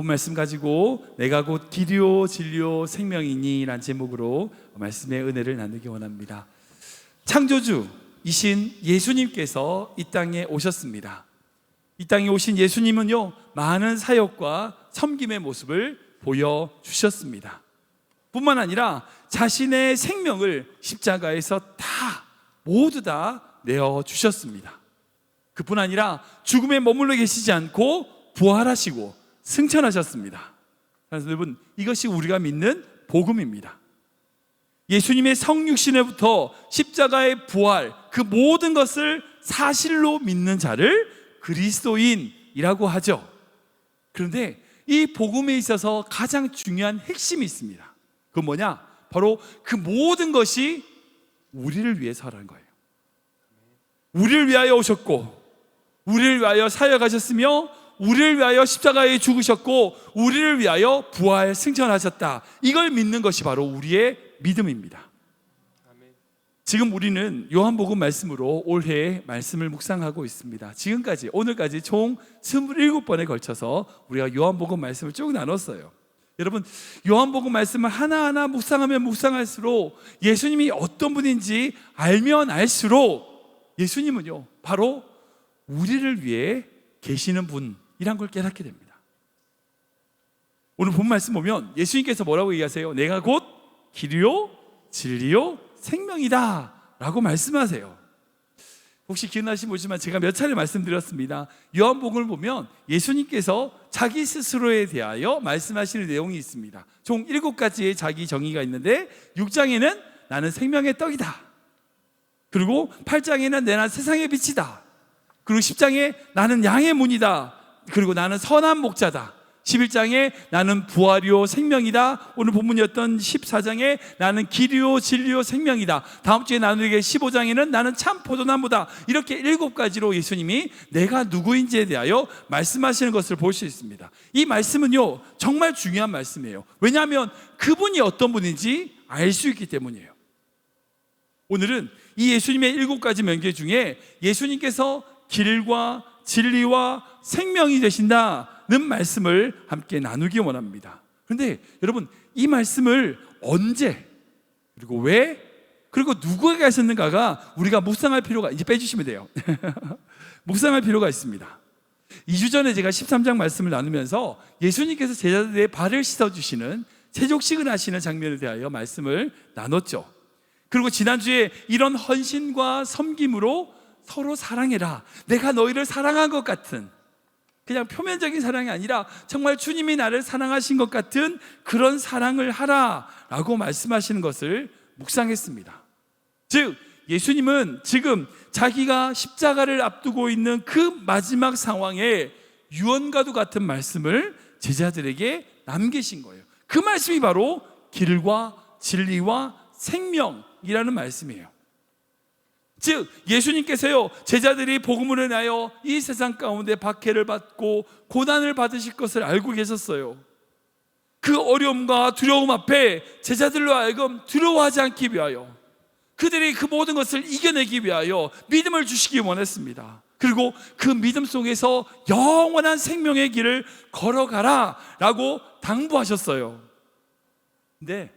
말씀 가지고 내가 곧 길이요 진리요 생명이니 라는 제목으로 말씀의 은혜를 나누기 원합니다. 창조주이신 예수님께서 이 땅에 오셨습니다. 이 땅에 오신 예수님은요, 많은 사역과 섬김의 모습을 보여주셨습니다. 뿐만 아니라 자신의 생명을 십자가에서 모두 다 내어주셨습니다. 그뿐 아니라 죽음에 머물러 계시지 않고 부활하시고 승천하셨습니다. 그래서 여러분, 이것이 우리가 믿는 복음입니다. 예수님의 성육신에부터 십자가의 부활, 그 모든 것을 사실로 믿는 자를 그리스도인이라고 하죠. 그런데 이 복음에 있어서 가장 중요한 핵심이 있습니다. 그건 뭐냐? 바로 그 모든 것이 우리를 위해서라는 거예요. 우리를 위하여 오셨고, 우리를 위하여 사역하셨으며, 우리를 위하여 십자가에 죽으셨고, 우리를 위하여 부활 승천하셨다. 이걸 믿는 것이 바로 우리의 믿음입니다. 지금 우리는 요한복음 말씀으로 올해 말씀을 묵상하고 있습니다. 지금까지, 오늘까지 총 27번에 걸쳐서 우리가 요한복음 말씀을 쭉 나눴어요. 여러분, 요한복음 말씀을 하나하나 묵상하면 묵상할수록 예수님이 어떤 분인지 알면 알수록 예수님은요, 바로 우리를 위해 계시는 분이란 걸 깨닫게 됩니다. 오늘 본 말씀 보면 예수님께서 뭐라고 얘기하세요? 내가 곧 길이요 진리요 생명이다 라고 말씀하세요. 혹시 기억나시면 모르지만 제가 몇 차례 말씀드렸습니다. 요한복음을 보면 예수님께서 자기 스스로에 대하여 말씀하시는 내용이 있습니다. 총 7가지의 자기 정의가 있는데, 6장에는 나는 생명의 떡이다, 그리고 8장에는 내가 세상의 빛이다, 그리고 10장에 나는 양의 문이다, 그리고 나는 선한 목자다, 11장에 나는 부활이요 생명이다, 오늘 본문이었던 14장에 나는 길이요 진리요 생명이다, 다음 주에 나누게 15장에는 나는 참 포도나무다. 이렇게 7가지로 예수님이 내가 누구인지에 대하여 말씀하시는 것을 볼 수 있습니다. 이 말씀은요, 정말 중요한 말씀이에요. 왜냐하면 그분이 어떤 분인지 알 수 있기 때문이에요. 오늘은 이 예수님의 7가지 명제 중에 예수님께서 길과 진리와 생명이 되신다는 말씀을 함께 나누기 원합니다. 그런데 여러분, 이 말씀을 언제, 그리고 왜, 그리고 누구에게 하셨는가가 우리가 묵상할 필요가, 이제 빼주시면 돼요. 묵상할 필요가 있습니다. 2주 전에 제가 13장 말씀을 나누면서 예수님께서 제자들의 발을 씻어주시는, 세족식을 하시는 장면에 대하여 말씀을 나눴죠. 그리고 지난주에 이런 헌신과 섬김으로 서로 사랑해라, 내가 너희를 사랑한 것 같은, 그냥 표면적인 사랑이 아니라 정말 주님이 나를 사랑하신 것 같은 그런 사랑을 하라 라고 말씀하시는 것을 묵상했습니다. 즉, 예수님은 지금 자기가 십자가를 앞두고 있는 그 마지막 상황에 유언과도 같은 말씀을 제자들에게 남기신 거예요. 그 말씀이 바로 길과 진리와 생명이라는 말씀이에요. 즉, 예수님께서요, 제자들이 복음을 인하여 이 세상 가운데 박해를 받고 고난을 받으실 것을 알고 계셨어요. 그 어려움과 두려움 앞에 제자들로 하여금 두려워하지 않기 위하여, 그들이 그 모든 것을 이겨내기 위하여 믿음을 주시기 원했습니다. 그리고 그 믿음 속에서 영원한 생명의 길을 걸어가라 라고 당부하셨어요. 근데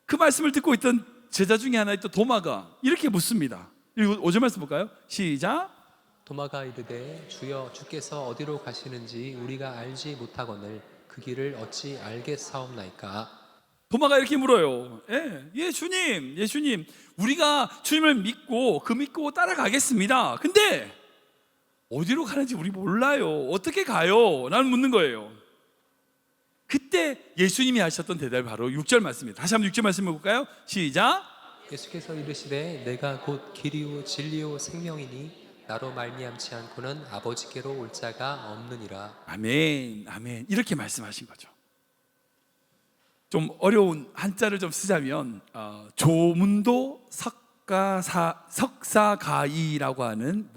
그 말씀을 듣고 있던 제자 중에 하나 있던 도마가 이렇게 묻습니다. 그리고 5절 말씀 볼까요? 시작. 도마가 이르되 주여, 주께서 어디로 가시는지 우리가 알지 못하거늘 그 길을 어찌 알겠사옵나이까? 도마가 이렇게 물어요. 예수님, 우리가 주님을 믿고 믿고 따라가겠습니다. 근데 어디로 가는지 우리 몰라요. 어떻게 가요? 라는 묻는 거예요. 그때 예수님이 하셨던 대답이 바로 6절 말씀입니다. 다시 한번 6절 말씀 볼까요? 시작. 예수께서 이르시되 내가 곧 길이요 진리요 생명이니 나로 말미암지 않고는 아버지께로 올 자가 없느니라. 아멘, 아멘. 이렇게 말씀하신 거죠. 좀 어려운 한자를 좀 쓰자면 조문도 석사가이라고 하는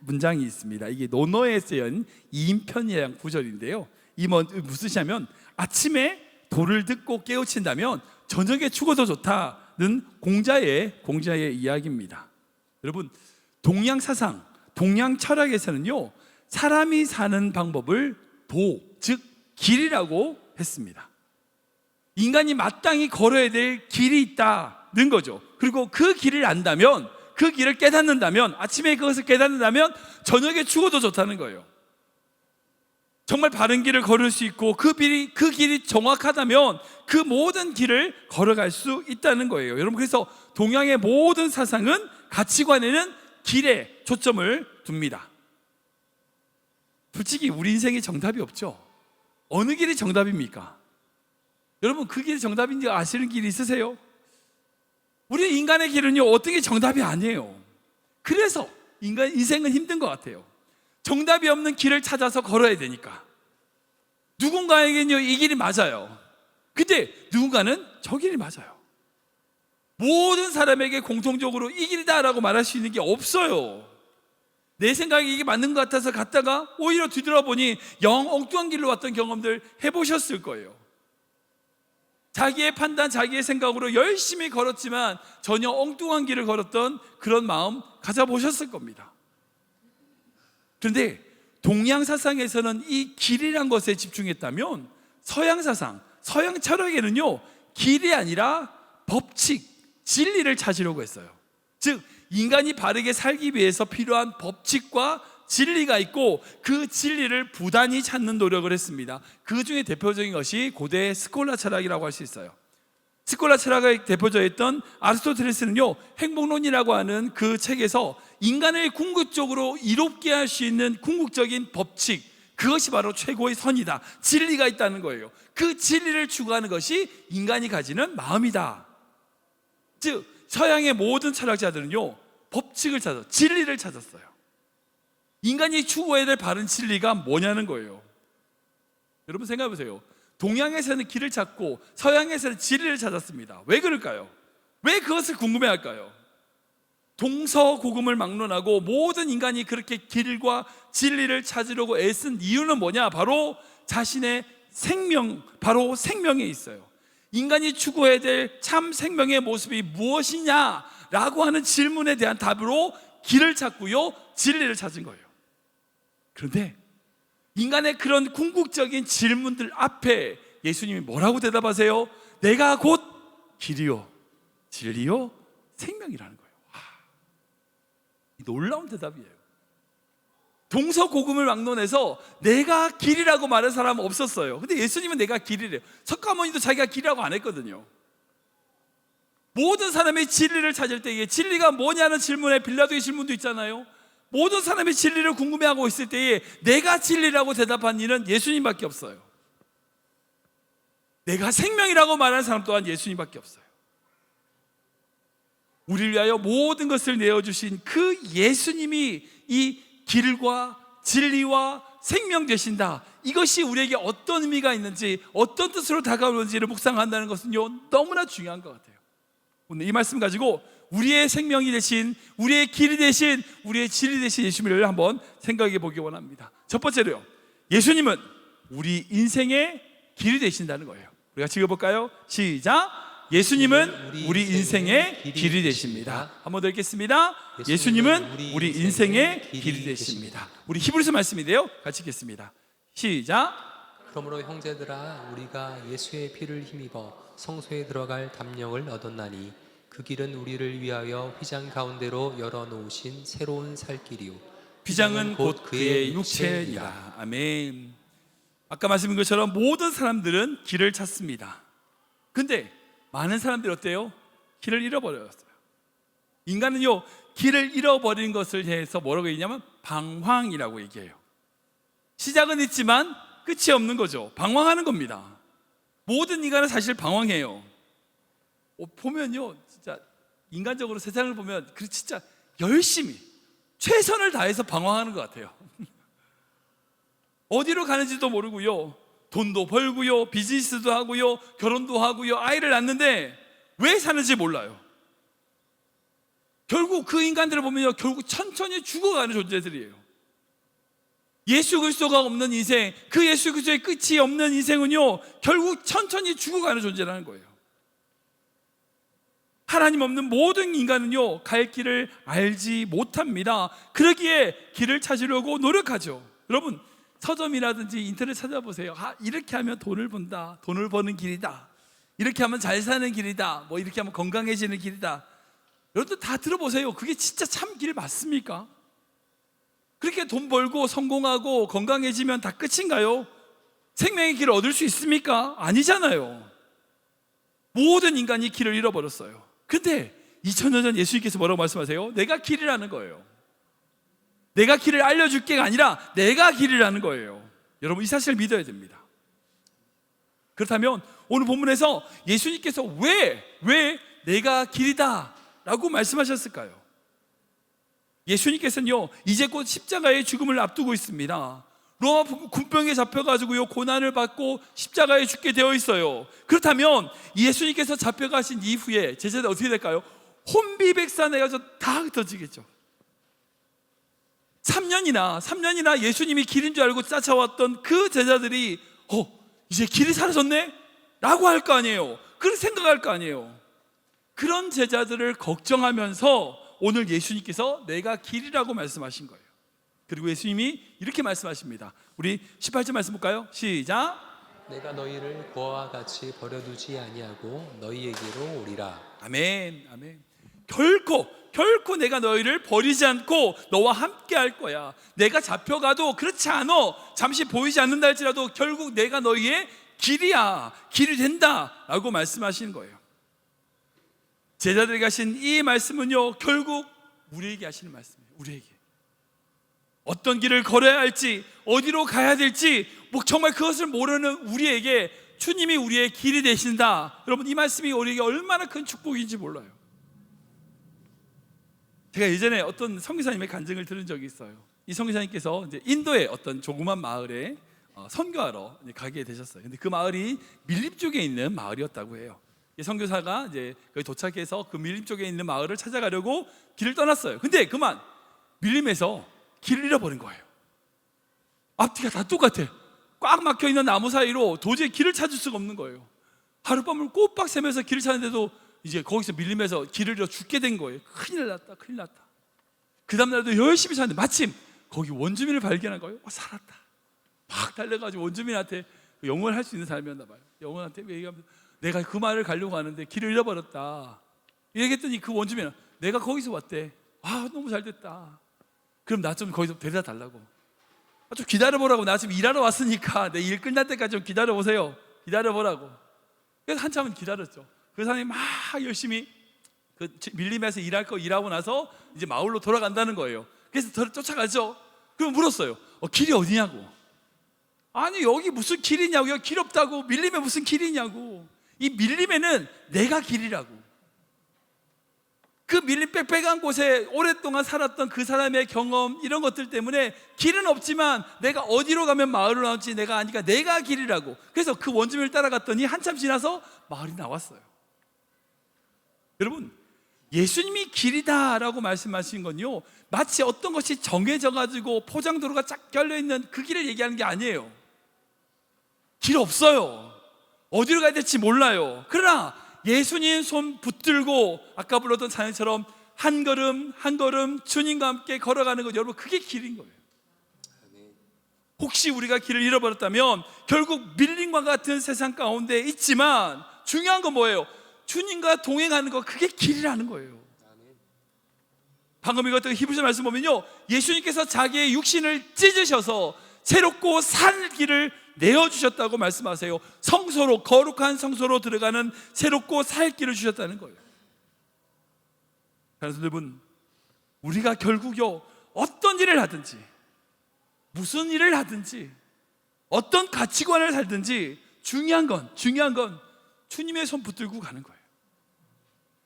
문장이 있습니다. 이게 논어에 쓰인 2인편이라는 구절인데요, 이 무슨 뜻이냐면 아침에 도를 듣고 깨우친다면 저녁에 죽어도 좋다는 공자의 이야기입니다. 여러분, 동양 사상, 동양 철학에서는요, 사람이 사는 방법을 도, 즉 길이라고 했습니다. 인간이 마땅히 걸어야 될 길이 있다는 거죠. 그리고 그 길을 안다면, 그 길을 깨닫는다면, 아침에 그것을 깨닫는다면 저녁에 죽어도 좋다는 거예요. 정말 바른 길을 걸을 수 있고 그 길이 정확하다면 그 모든 길을 걸어갈 수 있다는 거예요. 여러분, 그래서 동양의 모든 사상은, 가치관에는 길에 초점을 둡니다. 솔직히 우리 인생에 정답이 없죠. 어느 길이 정답입니까? 여러분, 그 길이 정답인지 아시는 길이 있으세요? 우리 인간의 길은요, 어떤 게 정답이 아니에요. 그래서 인생은 힘든 것 같아요. 정답이 없는 길을 찾아서 걸어야 되니까. 누군가에게는요, 이 길이 맞아요. 근데 누군가는 저 길이 맞아요. 모든 사람에게 공통적으로 이 길이다라고 말할 수 있는 게 없어요. 내 생각에 이게 맞는 것 같아서 갔다가 오히려 뒤돌아보니 영 엉뚱한 길로 왔던 경험들 해보셨을 거예요. 자기의 판단, 자기의 생각으로 열심히 걸었지만 전혀 엉뚱한 길을 걸었던 그런 마음 가져보셨을 겁니다. 그런데 동양 사상에서는 이 길이란 것에 집중했다면 서양 사상, 서양 철학에는요, 길이 아니라 법칙, 진리를 찾으려고 했어요. 즉, 인간이 바르게 살기 위해서 필요한 법칙과 진리가 있고 그 진리를 부단히 찾는 노력을 했습니다. 그 중에 대표적인 것이 고대 스콜라 철학이라고 할 수 있어요. 스콜라 철학의 대표자였던 아리스토텔레스는요, 행복론이라고 하는 그 책에서 인간을 궁극적으로 이롭게 할 수 있는 궁극적인 법칙, 그것이 바로 최고의 선이다, 진리가 있다는 거예요. 그 진리를 추구하는 것이 인간이 가지는 마음이다. 즉, 서양의 모든 철학자들은요, 법칙을 찾아, 진리를 찾았어요. 인간이 추구해야 될 바른 진리가 뭐냐는 거예요. 여러분, 생각해 보세요. 동양에서는 길을 찾고 서양에서는 진리를 찾았습니다. 왜 그럴까요? 왜 그것을 궁금해할까요? 동서고금을 막론하고 모든 인간이 그렇게 길과 진리를 찾으려고 애쓴 이유는 뭐냐? 바로 자신의 생명, 바로 생명에 있어요. 인간이 추구해야 될 참 생명의 모습이 무엇이냐라고 하는 질문에 대한 답으로 길을 찾고요, 진리를 찾은 거예요. 그런데 인간의 그런 궁극적인 질문들 앞에 예수님이 뭐라고 대답하세요? 내가 곧 길이요 진리요 생명이라는 거예요. 놀라운 대답이에요. 동서고금을 막론해서 내가 길이라고 말한 사람은 없었어요. 근데 예수님은 내가 길이래요. 석가모니도 자기가 길이라고 안 했거든요. 모든 사람이 진리를 찾을 때, 이게 진리가 뭐냐는 질문에 빌라도의 질문도 있잖아요. 모든 사람이 진리를 궁금해하고 있을 때에 내가 진리라고 대답한 이는 예수님밖에 없어요. 내가 생명이라고 말하는 사람 또한 예수님밖에 없어요. 우리를 위하여 모든 것을 내어주신 그 예수님이 이 길과 진리와 생명 되신다, 이것이 우리에게 어떤 의미가 있는지, 어떤 뜻으로 다가오는지를 묵상한다는 것은요, 너무나 중요한 것 같아요. 오늘 이 말씀 가지고 우리의 생명이 되신, 우리의 길이 되신, 우리의 진리 되신 예수님을 한번 생각해 보기 원합니다. 첫 번째로요, 예수님은 우리 인생의 길이 되신다는 거예요. 우리가 읽어볼까요? 시작. 예수님은 우리 인생의 길이 되십니다. 한번 더 읽겠습니다. 예수님은 우리 인생의 길이 되십니다. 우리 히브리서 말씀인데요, 같이 읽겠습니다. 시작. 그러므로 형제들아, 우리가 예수의 피를 힘입어 성소에 들어갈 담력을 얻었나니 그 길은 우리를 위하여 휘장 가운데로 열어놓으신 새로운 살 길이요 휘장은 곧 그의 육체니라. 아멘. 아까 말씀드린 것처럼 모든 사람들은 길을 찾습니다. 근데 많은 사람들이 어때요? 길을 잃어버렸어요. 인간은요, 길을 잃어버린 것을 해서 뭐라고 얘기냐면 방황이라고 얘기해요. 시작은 있지만 끝이 없는 거죠. 방황하는 겁니다. 모든 인간은 사실 방황해요. 보면요, 진짜 인간적으로 세상을 보면 그 진짜 열심히 최선을 다해서 방황하는 것 같아요. 어디로 가는지도 모르고요, 돈도 벌고요, 비즈니스도 하고요, 결혼도 하고요, 아이를 낳는데 왜 사는지 몰라요. 결국 그 인간들을 보면요, 결국 천천히 죽어가는 존재들이에요. 예수 그리스도가 없는 인생, 그 예수 그리스도의 끝이 없는 인생은요, 결국 천천히 죽어가는 존재라는 거예요. 하나님 없는 모든 인간은요, 갈 길을 알지 못합니다. 그러기에 길을 찾으려고 노력하죠. 여러분, 서점이라든지 인터넷 찾아보세요. 이렇게 하면 돈을 번다, 돈을 버는 길이다, 이렇게 하면 잘 사는 길이다, 뭐 이렇게 하면 건강해지는 길이다. 여러분들 다 들어보세요. 그게 진짜 참 길 맞습니까? 그렇게 돈 벌고 성공하고 건강해지면 다 끝인가요? 생명의 길을 얻을 수 있습니까? 아니잖아요. 모든 인간이 길을 잃어버렸어요. 근데 2000년 전 예수님께서 뭐라고 말씀하세요? 내가 길이라는 거예요. 내가 길을 알려줄게가 아니라 내가 길이라는 거예요. 여러분, 이 사실을 믿어야 됩니다. 그렇다면 오늘 본문에서 예수님께서 왜 내가 길이다 라고 말씀하셨을까요? 예수님께서는요, 이제 곧 십자가의 죽음을 앞두고 있습니다. 로마 군병에 잡혀가지고요, 고난을 받고 십자가에 죽게 되어 있어요. 그렇다면 예수님께서 잡혀가신 이후에 제자들 어떻게 될까요? 혼비백산해가지고 다 흩어지겠죠. 3년이나 예수님이 길인 줄 알고 쫓아왔던 그 제자들이 이제 길이 사라졌네? 라고 할 거 아니에요. 그렇게 생각할 거 아니에요. 그런 제자들을 걱정하면서 오늘 예수님께서 내가 길이라고 말씀하신 거예요. 그리고 예수님이 이렇게 말씀하십니다. 우리 18절 말씀 볼까요? 시작. 내가 너희를 고아와 같이 버려두지 아니하고 너희에게로 오리라. 아멘, 아멘. 결코 내가 너희를 버리지 않고 너와 함께 할 거야. 내가 잡혀가도 그렇지 않아. 잠시 보이지 않는다 할지라도 결국 내가 너희의 길이야, 길이 된다 라고 말씀하시는 거예요. 제자들에게 하신 이 말씀은요, 결국 우리에게 하시는 말씀이에요. 우리에게 어떤 길을 걸어야 할지, 어디로 가야 될지, 정말 그것을 모르는 우리에게 주님이 우리의 길이 되신다. 여러분, 이 말씀이 우리에게 얼마나 큰 축복인지 몰라요. 제가 예전에 어떤 선교사님의 간증을 들은 적이 있어요. 이 선교사님께서 이제 인도의 어떤 조그만 마을에 선교하러 가게 되셨어요. 근데 그 마을이 밀림 쪽에 있는 마을이었다고 해요. 이 선교사가 이제 거기 도착해서 그 밀림 쪽에 있는 마을을 찾아가려고 길을 떠났어요. 근데 그만 밀림에서 길을 잃어버린 거예요. 앞뒤가 다 똑같아. 꽉 막혀 있는 나무 사이로 도저히 길을 찾을 수가 없는 거예요. 하룻밤을 꼬박 새면서 길을 찾는데도 이제 거기서 밀림에서 길을 잃어 죽게 된 거예요. 큰일 났다. 그 다음날도 열심히 찾는데 마침 거기 원주민을 발견한 거예요. 살았다. 막 달려가지고 원주민한테 영어를 할 수 있는 사람이었나 봐요. 영어한테 얘기하면서 내가 그 마을을 가려고 하는데 길을 잃어버렸다. 얘기했더니 그 원주민은 내가 거기서 왔대. 너무 잘 됐다. 그럼 나 좀 거기서 데려다 달라고. 좀 기다려보라고. 나 지금 일하러 왔으니까 내 일 끝날 때까지 좀 기다려보세요. 기다려보라고. 그래서 한참은 기다렸죠. 그 사람이 막 열심히 그 밀림에서 일할 거 일하고 나서 이제 마을로 돌아간다는 거예요. 그래서 쫓아가죠. 그럼 물었어요. 길이 어디냐고. 아니, 여기 무슨 길이냐고. 여기 길 없다고. 밀림에 무슨 길이냐고. 이 밀림에는 내가 길이라고. 그 밀림 빽빽한 곳에 오랫동안 살았던 그 사람의 경험, 이런 것들 때문에 길은 없지만 내가 어디로 가면 마을로 나올지 내가 아니까 내가 길이라고. 그래서 그 원주민을 따라갔더니 한참 지나서 마을이 나왔어요. 여러분, 예수님이 길이다라고 말씀하신 건요, 마치 어떤 것이 정해져 가지고 포장도로가 쫙 깔려있는 그 길을 얘기하는 게 아니에요. 길 없어요. 어디로 가야 될지 몰라요. 그러나 예수님 손 붙들고 아까 불렀던 찬양처럼 한 걸음 한 걸음 주님과 함께 걸어가는 것, 여러분, 그게 길인 거예요. 혹시 우리가 길을 잃어버렸다면 결국 밀림과 같은 세상 가운데 있지만 중요한 건 뭐예요? 주님과 동행하는 것, 그게 길이라는 거예요. 방금 읽었던 히브리서 말씀 보면요, 예수님께서 자기의 육신을 찢으셔서 새롭고 살 길을 내어주셨다고 말씀하세요. 성소로, 거룩한 성소로 들어가는 새롭고 살 길을 주셨다는 거예요. 여러분, 우리가 결국요, 어떤 일을 하든지, 무슨 일을 하든지, 어떤 가치관을 살든지 중요한 건 주님의 손 붙들고 가는 거예요.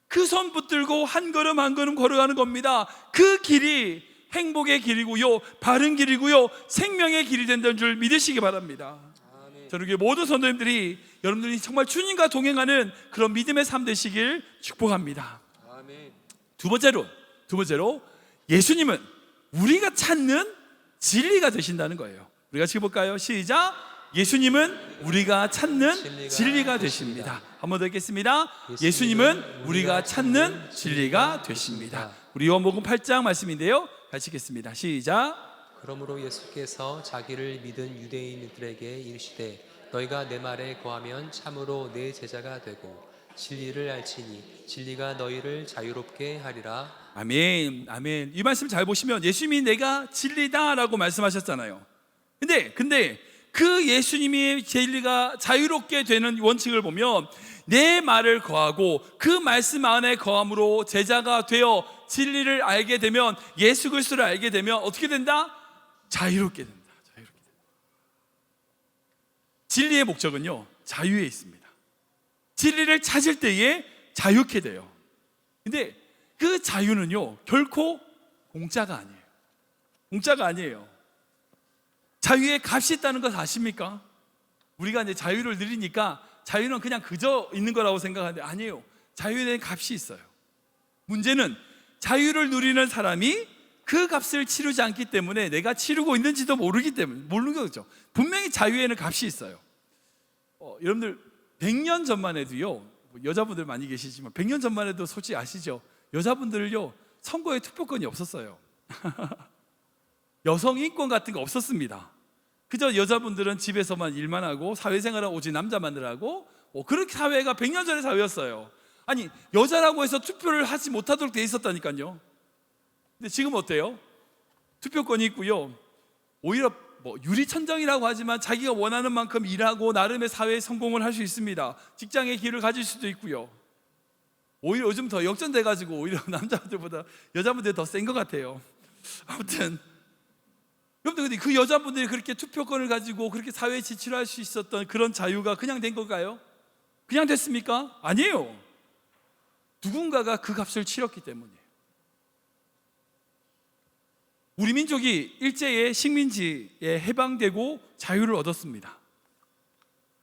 그 손 붙들고 한 걸음 한 걸음 걸어가는 겁니다. 그 길이 행복의 길이고요, 바른 길이고요, 생명의 길이 된다는 줄 믿으시기 바랍니다. 저는 모든 성도님들이 여러분들이 정말 주님과 동행하는 그런 믿음의 삶 되시길 축복합니다. 두 번째로 예수님은 우리가 찾는 진리가 되신다는 거예요. 우리가 지금 볼까요? 시작. 예수님은 우리가 찾는 진리가 되십니다. 한 번 더 읽겠습니다. 예수님은 우리가 찾는 진리가 되십니다. 우리 요한복음 8장 말씀인데요, 같이 읽겠습니다. 시작. 그러므로 예수께서 자기를 믿은 유대인들에게 이르시되 너희가 내 말에 거하면 참으로 내 제자가 되고 진리를 알지니 진리가 너희를 자유롭게 하리라. 아멘, 아멘. 이 말씀 잘 보시면 예수님이 내가 진리다라고 말씀하셨잖아요. 근데 그 예수님이 진리가 자유롭게 되는 원칙을 보면 내 말을 거하고 그 말씀 안에 거함으로 제자가 되어 진리를 알게 되면, 예수 그리스도를 알게 되면 어떻게 된다? 자유롭게 된다. 자유롭게 된다. 진리의 목적은요, 자유에 있습니다. 진리를 찾을 때에 자유케 돼요. 근데 그 자유는요, 결코 공짜가 아니에요. 공짜가 아니에요. 자유의 값이 있다는 것 아십니까? 우리가 이제 자유를 누리니까 자유는 그냥 그저 있는 거라고 생각하는데 아니에요. 자유에 대한 값이 있어요. 문제는 자유를 누리는 사람이 그 값을 치르지 않기 때문에 내가 치르고 있는지도 모르기 때문에, 모르는 거죠. 분명히 자유에는 값이 있어요. 여러분들 100년 전만 해도요, 여자분들 많이 계시지만 100년 전만 해도 솔직히 아시죠? 여자분들요, 선거에 투표권이 없었어요. 여성 인권 같은 거 없었습니다. 그저 여자분들은 집에서만 일만 하고 사회생활을 오직 남자만들 하고, 그렇게 사회가 100년 전의 사회였어요. 아니, 여자라고 해서 투표를 하지 못하도록 돼 있었다니까요. 근데 지금 어때요? 투표권이 있고요, 오히려 유리천장이라고 하지만 자기가 원하는 만큼 일하고 나름의 사회에 성공을 할 수 있습니다. 직장의 길을 가질 수도 있고요. 오히려 요즘 더 역전돼가지고 오히려 남자분들보다 여자분들이 더 센 것 같아요. 아무튼 여러분들, 근데 그 여자분들이 그렇게 투표권을 가지고 그렇게 사회에 진출할 수 있었던 그런 자유가 그냥 된 걸까요? 그냥 됐습니까? 아니에요. 누군가가 그 값을 치렀기 때문이에요. 우리 민족이 일제의 식민지에 해방되고 자유를 얻었습니다.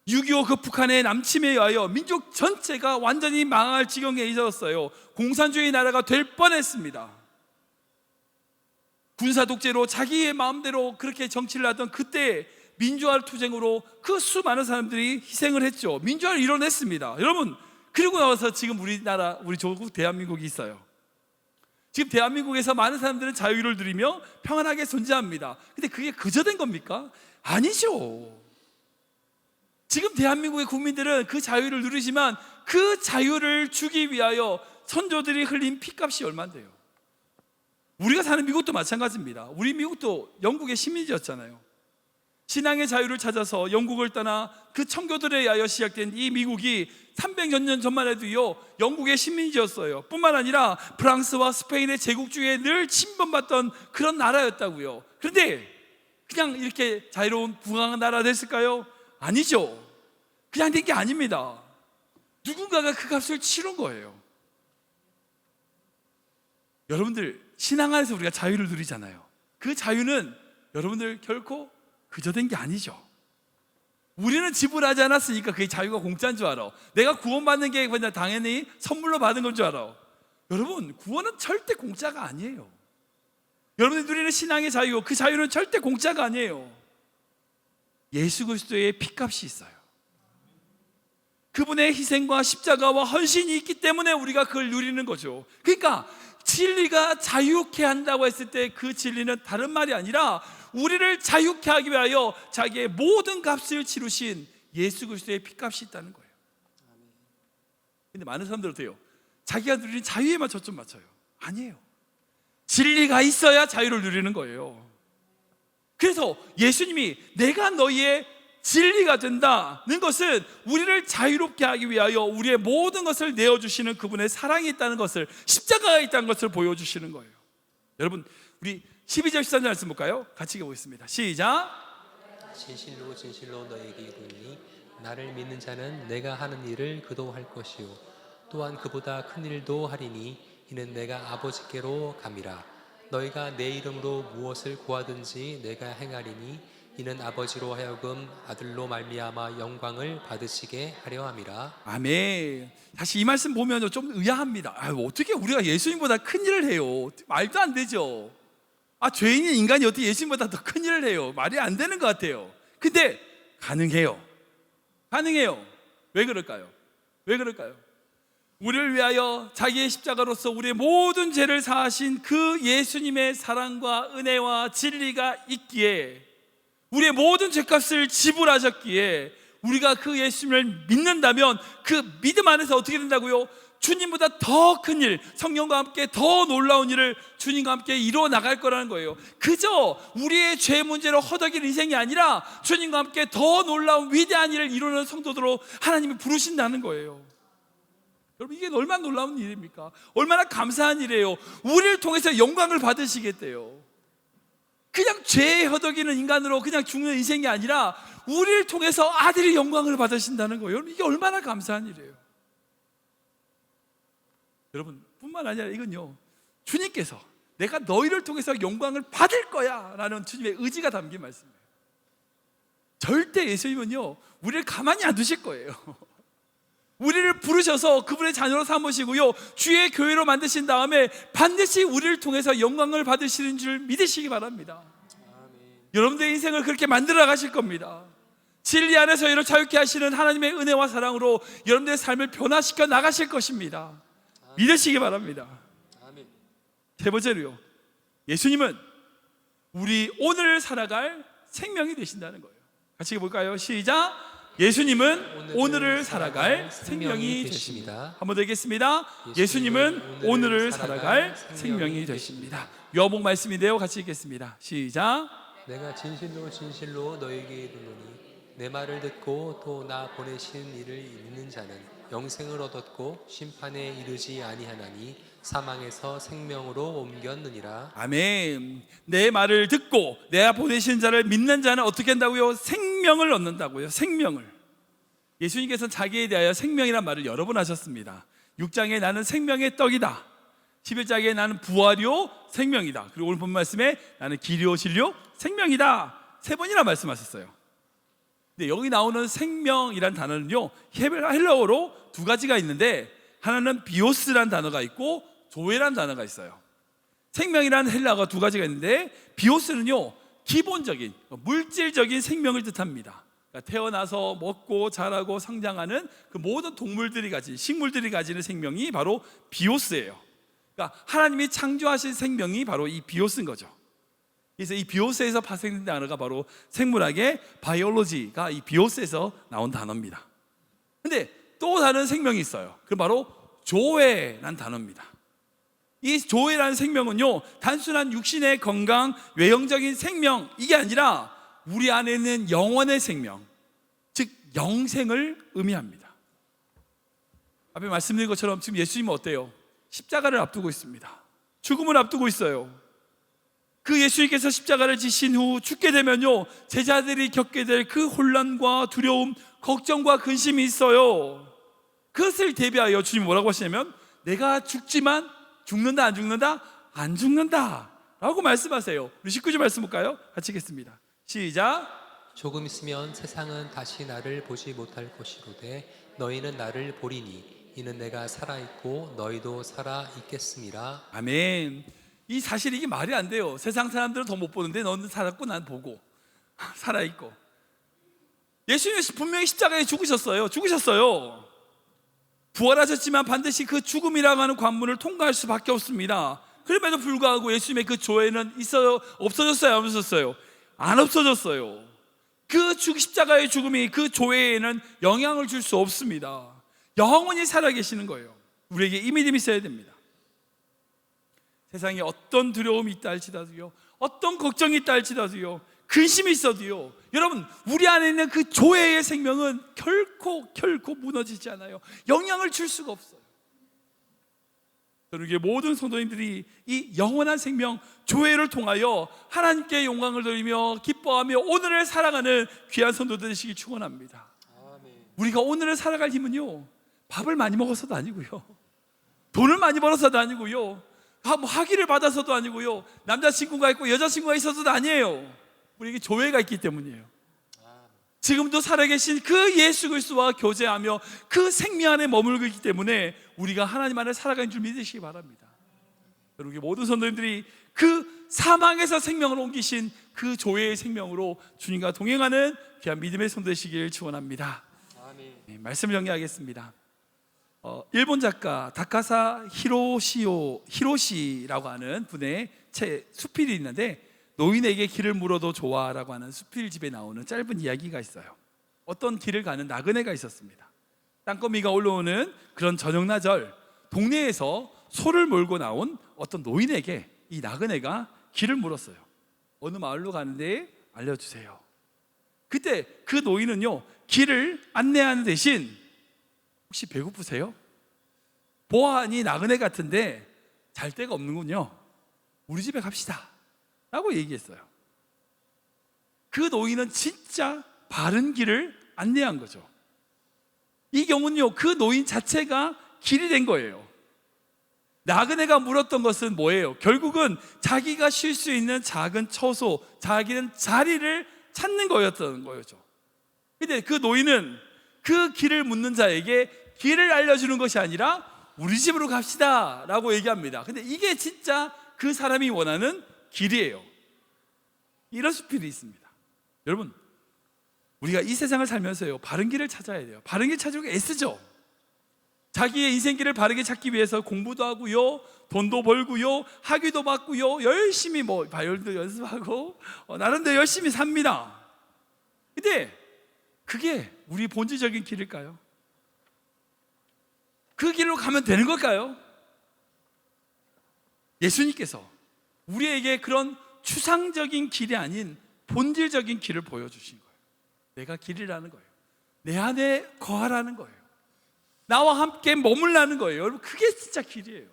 6.25 그 북한의 남침에 의하여 민족 전체가 완전히 망할 지경에 이르렀어요. 공산주의 나라가 될 뻔했습니다. 군사 독재로 자기의 마음대로 그렇게 정치를 하던 그때 민주화 투쟁으로 그 수많은 사람들이 희생을 했죠. 민주화를 이뤄냈습니다. 여러분, 그리고 나서 지금 우리나라, 우리 조국 대한민국이 있어요. 지금 대한민국에서 많은 사람들은 자유를 누리며 평안하게 존재합니다. 근데 그게 그저 된 겁니까? 아니죠. 지금 대한민국의 국민들은 그 자유를 누리지만 그 자유를 주기 위하여 선조들이 흘린 피값이 얼마인데요. 우리가 사는 미국도 마찬가지입니다. 우리 미국도 영국의 식민지였잖아요. 신앙의 자유를 찾아서 영국을 떠나 그 청교들에 의하여 시작된 이 미국이 300여 년 전만 해도요, 영국의 식민지였어요. 뿐만 아니라 프랑스와 스페인의 제국주의에 늘 침범받던 그런 나라였다고요. 그런데 그냥 이렇게 자유로운 부강한 나라가 됐을까요? 아니죠. 그냥 된 게 아닙니다. 누군가가 그 값을 치른 거예요. 여러분들, 신앙 안에서 우리가 자유를 누리잖아요. 그 자유는 여러분들 결코 그저 된 게 아니죠. 우리는 지불하지 않았으니까 그게 자유가 공짜인 줄 알아. 내가 구원받는 게 그냥 당연히 선물로 받은 건 줄 알아. 여러분, 구원은 절대 공짜가 아니에요. 여러분들이 누리는 신앙의 자유, 그 자유는 절대 공짜가 아니에요. 예수 그리스도의 피값이 있어요. 그분의 희생과 십자가와 헌신이 있기 때문에 우리가 그걸 누리는 거죠. 그러니까 진리가 자유케 한다고 했을 때 그 진리는 다른 말이 아니라 우리를 자유케 하기 위하여 자기의 모든 값을 치르신 예수 그리스도의 피값이 있다는 거예요. 근데 많은 사람들은 어때요? 자기가 누리는 자유에만 초점 맞춰요. 아니에요. 진리가 있어야 자유를 누리는 거예요. 그래서 예수님이 내가 너희의 진리가 된다는 것은 우리를 자유롭게 하기 위하여 우리의 모든 것을 내어주시는 그분의 사랑이 있다는 것을, 십자가가 있다는 것을 보여주시는 거예요. 여러분, 우리 12절 13절 말씀 볼까요? 같이 읽어보겠습니다. 시작. 진실로 진실로 너에게 이르노니 나를 믿는 자는 내가 하는 일을 그도 할 것이요 또한 그보다 큰 일도 하리니 이는 내가 아버지께로 감이라. 너희가 내 이름으로 무엇을 구하든지 내가 행하리니 이는 아버지로 하여금 아들로 말미암아 영광을 받으시게 하려 함이라. 아멘. 다시 이 말씀 보면 좀 의아합니다. 어떻게 우리가 예수님보다 큰 일을 해요? 말도 안 되죠. 죄인인 인간이 어떻게 예수님보다 더 큰 일을 해요? 말이 안 되는 것 같아요. 근데 가능해요. 가능해요. 왜 그럴까요? 왜 그럴까요? 우리를 위하여 자기의 십자가로서 우리의 모든 죄를 사하신 그 예수님의 사랑과 은혜와 진리가 있기에, 우리의 모든 죄값을 지불하셨기에 우리가 그 예수님을 믿는다면 그 믿음 안에서 어떻게 된다고요? 주님보다 더 큰 일, 성령과 함께 더 놀라운 일을 주님과 함께 이루어 나갈 거라는 거예요. 그저 우리의 죄 문제로 허덕이는 인생이 아니라 주님과 함께 더 놀라운 위대한 일을 이루는 성도들로 하나님이 부르신다는 거예요. 여러분, 이게 얼마나 놀라운 일입니까? 얼마나 감사한 일이에요. 우리를 통해서 영광을 받으시겠대요. 그냥 죄에 허덕이는 인간으로 그냥 죽는 인생이 아니라 우리를 통해서 아들의 영광을 받으신다는 거예요. 여러분, 이게 얼마나 감사한 일이에요. 여러분, 뿐만 아니라 이건요, 주님께서 내가 너희를 통해서 영광을 받을 거야 라는 주님의 의지가 담긴 말씀이에요. 절대 예수님은요 우리를 가만히 안 두실 거예요. 우리를 부르셔서 그분의 자녀로 삼으시고요, 주의 교회로 만드신 다음에 반드시 우리를 통해서 영광을 받으시는 줄 믿으시기 바랍니다. 여러분들의 인생을 그렇게 만들어 가실 겁니다. 진리 안에서 여러분을 자유케 하시는 하나님의 은혜와 사랑으로 여러분들의 삶을 변화시켜 나가실 것입니다. 믿으시기 바랍니다. 세 번째로요, 예수님은 우리 오늘 살아갈 생명이 되신다는 거예요. 같이 볼까요? 시작. 예수님은 오늘을 살아갈 생명이 되십니다. 한 번 더 읽겠습니다. 예수님은 오늘을 살아갈 생명이 되십니다. 요한복음 말씀인데요, 같이 읽겠습니다. 시작. 내가 진실로 진실로 너에게 이르노니 내 말을 듣고 또 나 보내신 이를 믿는 자는 영생을 얻었고 심판에 이르지 아니하나니 사망에서 생명으로 옮겼느니라. 아멘. 내 말을 듣고 내가 보내신 자를 믿는 자는 어떻게 한다고요? 생명을 얻는다고요. 생명을. 예수님께서는 자기에 대하여 생명이란 말을 여러 번 하셨습니다. 6장에 나는 생명의 떡이다, 11장에 나는 부활이요 생명이다, 그리고 오늘 본 말씀에 나는 길이요 진리요 생명이다, 세 번이나 말씀하셨어요. 근데 여기 나오는 생명이란 단어는요 헬라어로 두 가지가 있는데, 하나는 비오스란 단어가 있고 조에란 단어가 있어요. 생명이라는 헬라어가 두 가지가 있는데, 비오스는요 기본적인 물질적인 생명을 뜻합니다. 그러니까 태어나서 먹고 자라고 성장하는 그 모든 동물들이 가진, 식물들이 가지는 생명이 바로 비오스예요. 그러니까 하나님이 창조하신 생명이 바로 이 비오스인 거죠. 그래서 이 비오스에서 파생된 단어가 바로 생물학의 바이올로지가 이 비오스에서 나온 단어입니다. 근데 또 다른 생명이 있어요. 그럼 바로 조회라는 단어입니다. 이 조회라는 생명은요 단순한 육신의 건강, 외형적인 생명, 이게 아니라 우리 안에 있는 영원의 생명, 즉 영생을 의미합니다. 앞에 말씀드린 것처럼 지금 예수님은 어때요? 십자가를 앞두고 있습니다. 죽음을 앞두고 있어요. 그 예수님께서 십자가를 지신 후 죽게 되면요 제자들이 겪게 될 그 혼란과 두려움, 걱정과 근심이 있어요. 그것을 대비하여 주님이 뭐라고 하시냐면, 내가 죽지만 죽는다 안 죽는다? 안 죽는다 라고 말씀하세요. 우리 19절 말씀 볼까요? 같이 읽겠습니다. 시작. 조금 있으면 세상은 다시 나를 보지 못할 것이로되 너희는 나를 보리니 이는 내가 살아있고 너희도 살아있겠음이라. 아멘. 이 사실 이게 말이 안 돼요. 세상 사람들은 더 못 보는데 너는 살았고 난 보고 살아있고. 예수님이 분명히 십자가에 죽으셨어요. 부활하셨지만 반드시 그 죽음이라고 하는 관문을 통과할 수밖에 없습니다. 그럼에도 불구하고 예수님의 그 조회는 있어요? 없어졌어요? 안 없어졌어요? 안 없어졌어요. 그 십자가의 죽음이 그 조회에는 영향을 줄 수 없습니다. 영원히 살아계시는 거예요. 우리에게 이 믿음이 있어야 됩니다. 세상에 어떤 두려움이 있다 할지라도요, 어떤 걱정이 있다 할지라도요, 근심이 있어도요, 여러분 우리 안에 있는 그 조회의 생명은 결코 무너지지 않아요. 영향을 줄 수가 없어요. 저는 모든 성도님들이 이 영원한 생명 조회를 통하여 하나님께 영광을 돌리며 기뻐하며 오늘을 살아가는 귀한 성도들 되시길 축원합니다. 우리가 오늘을 살아갈 힘은요 밥을 많이 먹어서도 아니고요, 돈을 많이 벌어서도 아니고요, 학위를 받아서도 아니고요, 남자친구가 있고 여자친구가 있어서도 아니에요. 우리에게 조회가 있기 때문이에요. 지금도 살아계신 그 예수 그리스도와 교제하며 그 생명 안에 머물고 있기 때문에 우리가 하나님 안에 살아가는 줄 믿으시기 바랍니다. 여러분, 모든 성도님들이 그 사망에서 생명을 옮기신 그 조회의 생명으로 주님과 동행하는 귀한 믿음의 성도 되시길 축원합니다. 네, 말씀을 정리하겠습니다. 일본 작가 다카사 히로시라고 하는 분의 책 수필이 있는데, 노인에게 길을 물어도 좋아라고 하는 수필집에 나오는 짧은 이야기가 있어요. 어떤 길을 가는 나그네가 있었습니다. 땅거미가 올라오는 그런 저녁나절, 동네에서 소를 몰고 나온 어떤 노인에게 이 나그네가 길을 물었어요. 어느 마을로 가는데 알려주세요. 그때 그 노인은요, 길을 안내하는 대신 혹시 배고프세요? 보아하니 나그네 같은데 잘 데가 없는군요. 우리 집에 갑시다 라고 얘기했어요. 그 노인은 진짜 바른 길을 안내한 거죠. 이 경우는요, 그 노인 자체가 길이 된 거예요. 나그네가 물었던 것은 뭐예요? 결국은 자기가 쉴 수 있는 작은 처소, 자기는 자리를 찾는 거였던 거였죠. 근데 그 노인은 그 길을 묻는 자에게 길을 알려주는 것이 아니라 우리 집으로 갑시다 라고 얘기합니다. 근데 이게 진짜 그 사람이 원하는 길이에요. 이런 수필이 있습니다. 여러분, 우리가 이 세상을 살면서요, 바른 길을 찾아야 돼요. 바른 길 찾으려고 애쓰죠. 자기의 인생길을 바르게 찾기 위해서 공부도 하고요, 돈도 벌고요, 학위도 받고요, 열심히 바이올린도 연습하고 나름대로 열심히 삽니다. 근데 그게 우리 본질적인 길일까요? 그 길로 가면 되는 걸까요? 예수님께서 우리에게 그런 추상적인 길이 아닌 본질적인 길을 보여주신 거예요. 내가 길이라는 거예요. 내 안에 거하라는 거예요. 나와 함께 머물라는 거예요. 여러분, 그게 진짜 길이에요.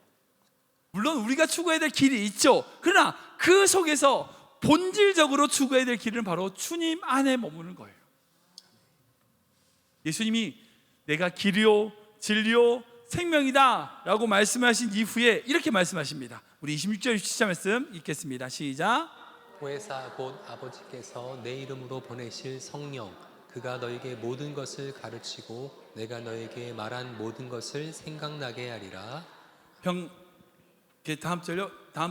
물론 우리가 추구해야 될 길이 있죠. 그러나 그 속에서 본질적으로 추구해야 될 길은 바로 주님 안에 머무는 거예요. 예수님이 내가 길이요 진리요 생명이다 라고 말씀하신 이후에 이렇게 말씀하십니다. 우리 26절 27절 말씀 읽겠습니다. 시작. 보혜사 곧 아버지께서 내 이름으로 보내실 성령, 그가 너에게 모든 것을 가르치고 내가 너에게 말한 모든 것을 생각나게 하리라. 다음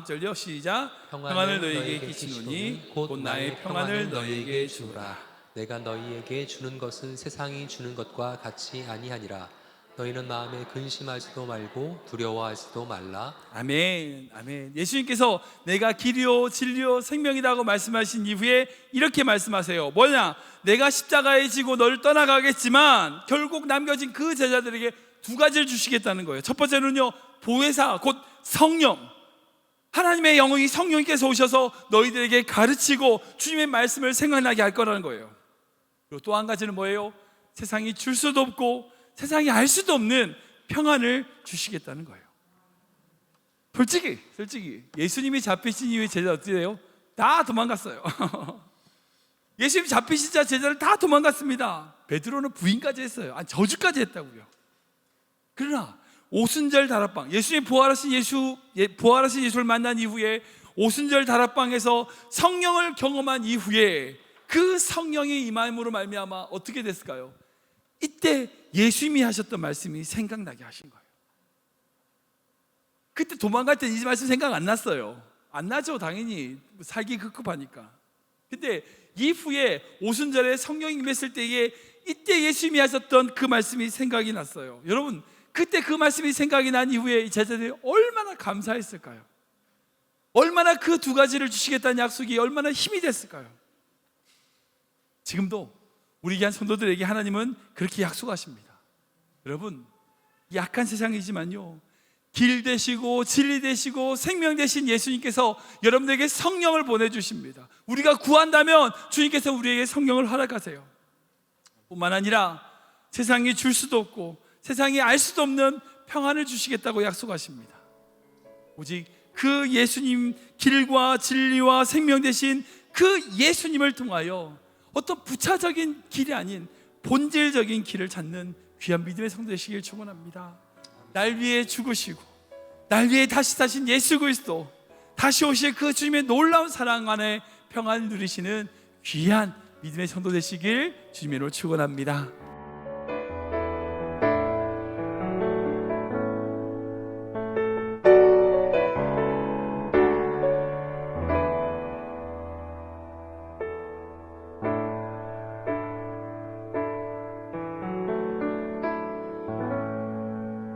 절요. 시작. 평안을 너에게 끼치노니 곧 나의 평안을 너에게 주라. 내가 너희에게 주는 것은 세상이 주는 것과 같이 아니하니라. 너희는 마음에 근심하지도 말고 두려워하지도 말라. 아멘, 아멘. 예수님께서 내가 길이요 진리요 생명이라고 말씀하신 이후에 이렇게 말씀하세요. 뭐냐? 내가 십자가에 지고 너를 떠나가겠지만 결국 남겨진 그 제자들에게 두 가지를 주시겠다는 거예요. 첫 번째는요, 보혜사 곧 성령, 하나님의 영이 성령께서 오셔서 너희들에게 가르치고 주님의 말씀을 생각나게 할 거라는 거예요. 그리고 또 한 가지는 뭐예요? 세상이 줄 수도 없고 세상이 알 수도 없는 평안을 주시겠다는 거예요. 솔직히 예수님이 잡히신 이후에 제자 어떻게 돼요? 다 도망갔어요. 예수님 잡히시자 제자들 다 도망갔습니다. 베드로는 부인까지 했어요. 아니, 저주까지 했다고요. 그러나 오순절 다락방, 예수님 부활하신 예수를 만난 이후에 오순절 다락방에서 성령을 경험한 이후에 그 성령의 임함으로 말미암아 어떻게 됐을까요? 이때 예수님이 하셨던 말씀이 생각나게 하신 거예요. 그때 도망갈 때 이 말씀 생각 안 났어요. 안 나죠, 당연히. 살기 급급하니까. 근데 이후에 오순절에 성령이 임했을 때에 이때 예수님이 하셨던 그 말씀이 생각이 났어요. 여러분, 그때 그 말씀이 생각이 난 이후에 이 제자들이 얼마나 감사했을까요? 얼마나 그 두 가지를 주시겠다는 약속이 얼마나 힘이 됐을까요? 지금도 우리 귀한 성도들에게 하나님은 그렇게 약속하십니다. 여러분, 약한 세상이지만요, 길 되시고 진리 되시고 생명 되신 예수님께서 여러분들에게 성령을 보내주십니다. 우리가 구한다면 주님께서 우리에게 성령을 허락하세요. 뿐만 아니라 세상이 줄 수도 없고 세상이 알 수도 없는 평안을 주시겠다고 약속하십니다. 오직 그 예수님, 길과 진리와 생명 되신 그 예수님을 통하여 어떤 부차적인 길이 아닌 본질적인 길을 찾는 귀한 믿음의 성도 되시길 축원합니다. 날 위해 죽으시고 날 위해 다시 사신 예수 그리스도, 다시 오실 그 주님의 놀라운 사랑 안에 평안을 누리시는 귀한 믿음의 성도 되시길 주님으로 축원합니다.